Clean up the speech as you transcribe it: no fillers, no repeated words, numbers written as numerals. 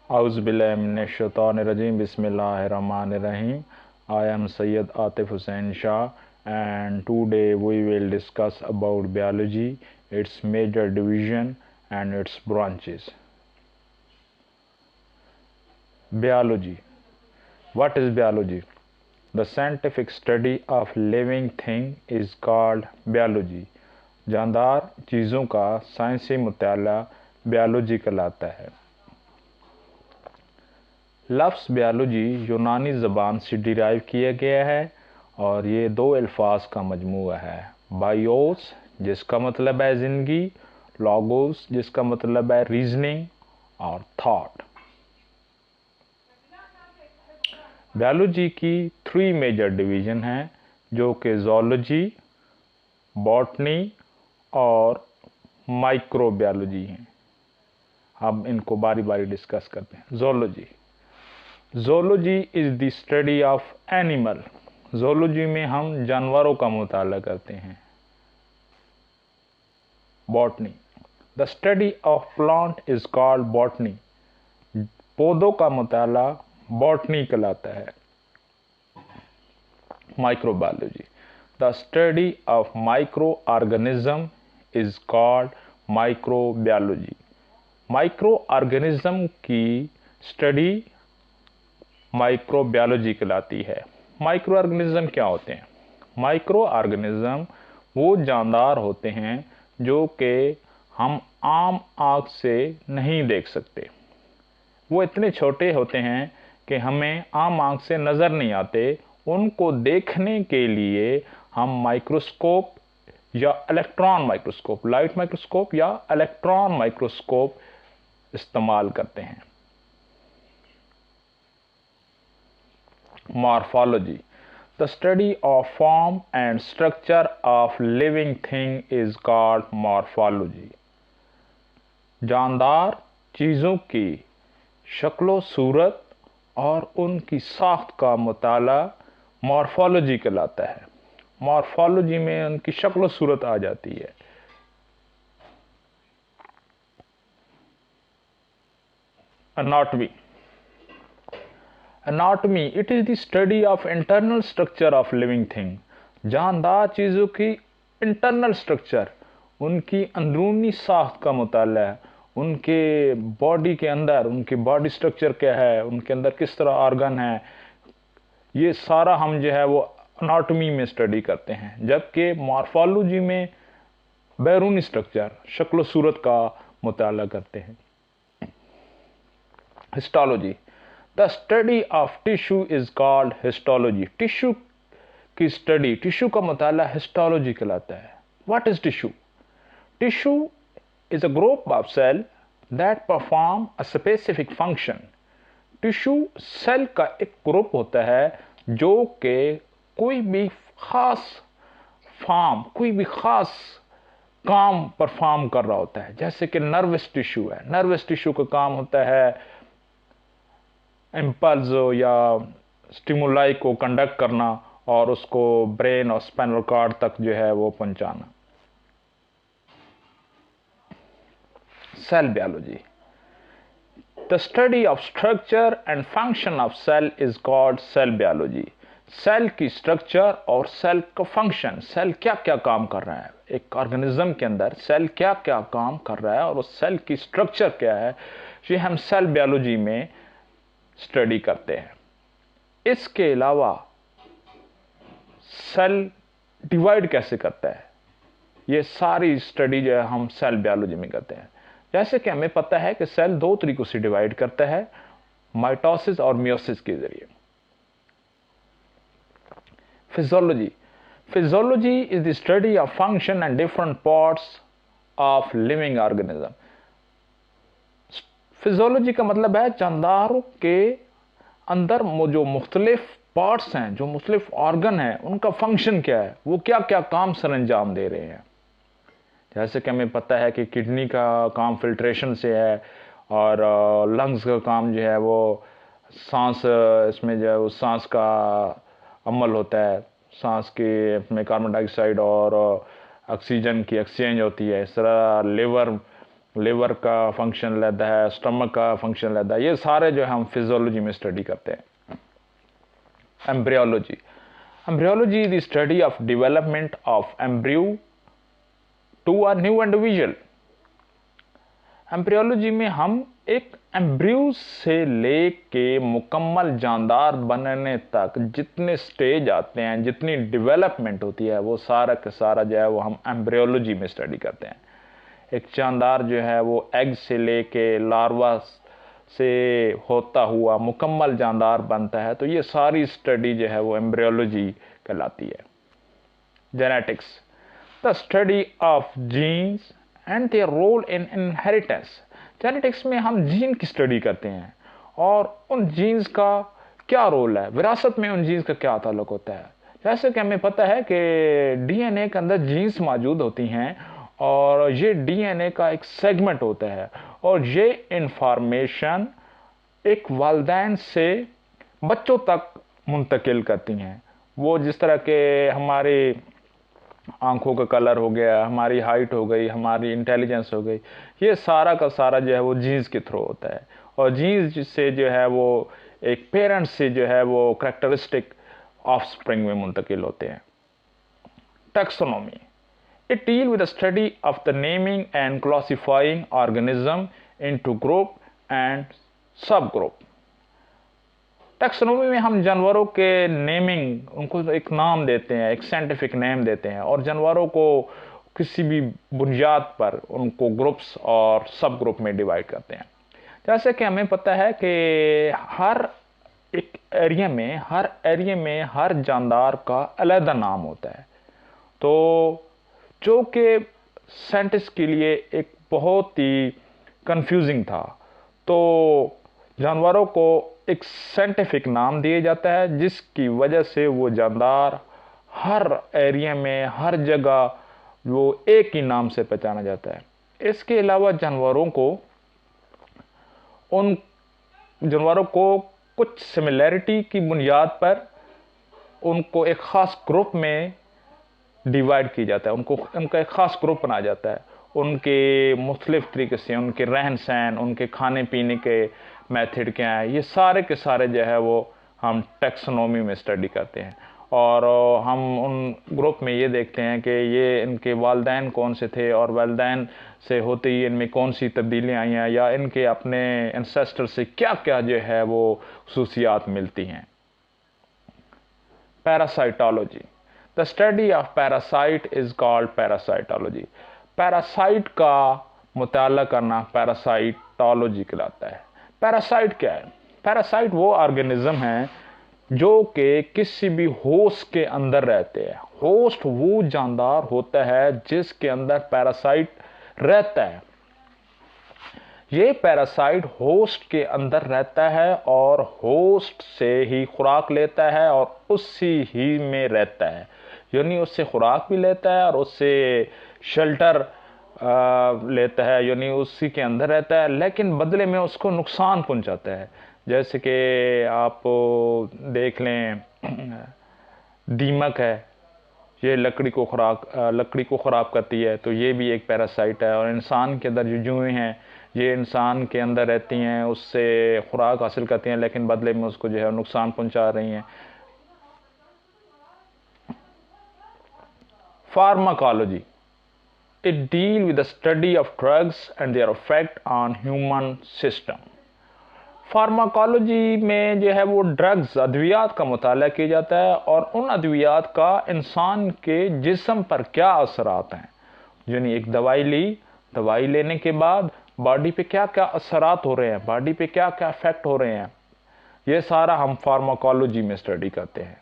Auzubillahiminash-shaytanir-rajim. Bismillahir-rahmanir-rahim. I am Sayyid Atif Hussain Shah, and today we will discuss about biology, its major division and its branches. Biology. What is biology? The scientific study of living thing is called biology. जानदार चीज़ों का साइंसी मुताला biology कहलाता है। लफ्ज़ biology यूनानी ज़बान से derive किया गया है और ये दो अल्फाज का मजमूआ है। बायोस जिसका मतलब है ज़िंदगी, लॉगोस जिसका मतलब है रीजनिंग और थॉट। बियोलॉजी की 3 मेजर डिवीज़न हैं जो कि ज़ूलॉजी, बॉटनी और माइक्रोबायोलॉजी हैं। हम इनको बारी बारी डिस्कस करते हैं। Zoology is the study of animal. Zoology में हम जानवरों का मुताला करते हैं। Botany, the study of plant is called botany. पौधों का मुताला बॉटनी कहलाता है। Microbiology, the study of micro organism is called microbiology. Micro organism की स्टडी माइक्रोबायोलॉजी कहलाती है। माइक्रो ऑर्गेनिज्म क्या होते हैं? माइक्रो ऑर्गेनिज्म वो जानदार होते हैं जो कि हम आम आँख से नहीं देख सकते। वो इतने छोटे होते हैं कि हमें आम आँख से नज़र नहीं आते। उनको देखने के लिए हम माइक्रोस्कोप या इलेक्ट्रॉन माइक्रोस्कोप, लाइट माइक्रोस्कोप या इलेक्ट्रॉन माइक्रोस्कोप इस्तेमाल करते हैं। Morphology, the study of form and structure of living thing is called morphology. जानदार चीज़ों की शक्लो सूरत और उनकी साख्त का मुताला मॉर्फोलॉजी कहलाता है। मॉर्फोलॉजी में उनकी शक्लो सूरत आ जाती है। Anatomy, anatomy it is the study of internal structure of living thing. जानदार चीज़ों की इंटरनल स्ट्रक्चर, उनकी अंदरूनी साख्त का मुताला है। उनके बॉडी के अंदर उनकी बॉडी स्ट्रक्चर क्या है, उनके अंदर किस तरह ऑर्गन है, ये सारा हम जो है वो एनाटॉमी में स्टडी करते हैं। जबकि मॉर्फोलॉजी में बैरूनी स्ट्रक्चर, शक्ल सूरत का मुताला करते हैं। Histology, the study of tissue is called histology. Tissue की स्टडी, टिश्यू का मुताला हिस्टोलॉजी कहलाता है। What is tissue? Tissue is a group of cell that perform a specific function. Tissue cell का एक ग्रुप होता है जो कि कोई भी खास काम परफॉर्म कर रहा होता है। जैसे कि नर्वस टिश्यू है। नर्वस टिश्यू का काम होता है इम्पल्स या स्टिमुलाई को कंडक्ट करना और उसको ब्रेन और स्पाइनल कॉर्ड तक जो है वो पहुंचाना। Cell biology, the study of structure and function of cell is called cell biology. Cell की स्ट्रक्चर और सेल का फंक्शन, सेल क्या क्या काम कर रहा है, एक ऑर्गेनिज्म के अंदर सेल क्या क्या काम कर रहा है और उस सेल की स्ट्रक्चर क्या है, ये हम सेल बायोलॉजी में स्टडी करते हैं। इसके अलावा सेल डिवाइड कैसे करता है, ये सारी स्टडी जो है हम सेल बायोलॉजी में करते हैं। जैसे कि हमें पता है कि सेल 2 तरीकों से डिवाइड करता है, माइटोसिस और मियोसिस के जरिए। Physiology, physiology is the study of function and different parts of living organism. Physiology का मतलब है जानदारों के अंदर जो मुख्तलिफ पार्ट्स हैं, जो मुख्तलिफ ऑर्गन हैं, उनका फंक्शन क्या है, वो क्या क्या काम सर अंजाम दे रहे हैं। जैसे कि हमें पता है कि किडनी का काम फिल्ट्रेशन से है और लंग्स का काम जो है वो सांस, इसमें जो है वो सांस का अमल होता है, सांस के में कार्बन डाइऑक्साइड और ऑक्सीजन की एक्सचेंज होती है। इस तरह लिवर लिवर का फंक्शन लेता है, स्टमक का फंक्शन लेता है, ये सारे जो है हम फिजियोलॉजी में स्टडी करते हैं। Embryology, embryology is the study of development of embryo to a new individual. Embryology में हम एक एम्ब्रियो से लेके मुकम्मल जानदार बनने तक जितने स्टेज आते हैं, जितनी डेवलपमेंट होती है, वो सारा का सारा जो है वो हम एम्ब्रियोलॉजी में स्टडी करते हैं। एक जानदार जो है वो एग से लेके लार्वा से होता हुआ मुकम्मल जानदार बनता है, तो ये सारी स्टडी जो है वो एम्ब्रियोलॉजी कहलाती है। Genetics, the study of genes and their role in inheritance. Genetics में हम जीन की स्टडी करते हैं और उन जीन्स का क्या रोल है, विरासत में उन जीन्स का क्या ताल्लुक होता है। जैसे कि हमें पता है कि डीएनए के अंदर जीन्स मौजूद होती हैं और ये डीएनए का एक सेगमेंट होता है और ये इंफॉर्मेशन एक वालिदैन से बच्चों तक मुंतकिल करती हैं। वो जिस तरह के हमारे आंखों का कलर हो गया, हमारी हाइट हो गई, हमारी इंटेलिजेंस हो गई, ये सारा का सारा जो है वो जीन्स के थ्रू होता है और जीन्स से जो है वो एक पेरेंट्स से जो है वो कैरेक्टरिस्टिक ऑफस्प्रिंग में मुंतकिल होते हैं। Taxonomy, it deal with the study of the naming and classifying organism into group and सब ग्रुप। टैक्सोनॉमी में हम जानवरों के नेमिंग, उनको एक नाम देते हैं, एक साइंटिफिक नेम देते हैं और जानवरों को किसी भी बुनियाद पर उनको ग्रुप्स और सब ग्रुप में डिवाइड करते हैं। जैसे कि हमें पता है कि हर एक एरिया में हर जानदार का अलग नाम होता है, तो जो कि साइंटिस्ट के लिए एक बहुत ही कंफ्यूजिंग था। तो जानवरों को एक साइंटिफिक नाम दिया जाता है जिसकी वजह से वो जानदार हर एरिया में हर जगह वो एक ही नाम से पहचाना जाता है। इसके अलावा जानवरों को कुछ सिमिलैरिटी की बुनियाद पर उनको एक ख़ास ग्रुप में डिवाइड किया जाता है, उनका एक ख़ास ग्रुप बनाया जाता है। उनके मुख्तलिफ तरीके से उनके रहन सहन, उनके खाने पीने के मेथड क्या है, ये सारे के सारे जो है वो हम टैक्सोनॉमी में स्टडी करते हैं और हम उन ग्रुप में ये देखते हैं कि ये इनके वालिदैन कौन से थे और वालिदैन से होते ही इनमें कौन सी तब्दीलियाँ आई हैं या इनके अपने एंसेस्टर से क्या क्या जो है वो खुसूसियात मिलती हैं। Parasitology, the study of parasite is called parasitology. Parasite का मुताला करना पैरासाइटोलॉजी कहलाता है। पैरासाइट क्या है? पैरासाइट वो ऑर्गेनिज्म हैं जो कि किसी भी होस्ट के अंदर रहते हैं। होस्ट वो जानदार होता है जिसके अंदर पैरासाइट रहता है। ये पैरासाइट होस्ट के अंदर रहता है और होस्ट से ही खुराक लेता है और उसी ही में रहता है, यानी उससे खुराक भी लेता है और उससे शेल्टर लेता है, यानी उसी के अंदर रहता है, लेकिन बदले में उसको नुकसान पहुंचाता है। जैसे कि आप देख लें, दीमक है, ये लकड़ी को ख़राब करती है, तो ये भी एक पैरासाइट है। और इंसान के अंदर जो जुएं हैं, ये इंसान के अंदर रहती हैं, उससे खुराक हासिल करती हैं, लेकिन बदले में उसको जो है नुकसान पहुंचा रही हैं। Pharmacology, it deal with the study of drugs and their effect on human system। Pharmacology में जो है वो ड्रग्स, अद्वियात का मुताला किया जाता है और उन अद्वियात का इंसान के जिस्म पर क्या असरात हैं, यानी एक दवाई लेने के बाद बॉडी पे क्या क्या असरात हो रहे हैं, बॉडी पे क्या क्या इफेक्ट हो रहे हैं, ये सारा हम फार्माकोलॉजी में स्टडी करते हैं।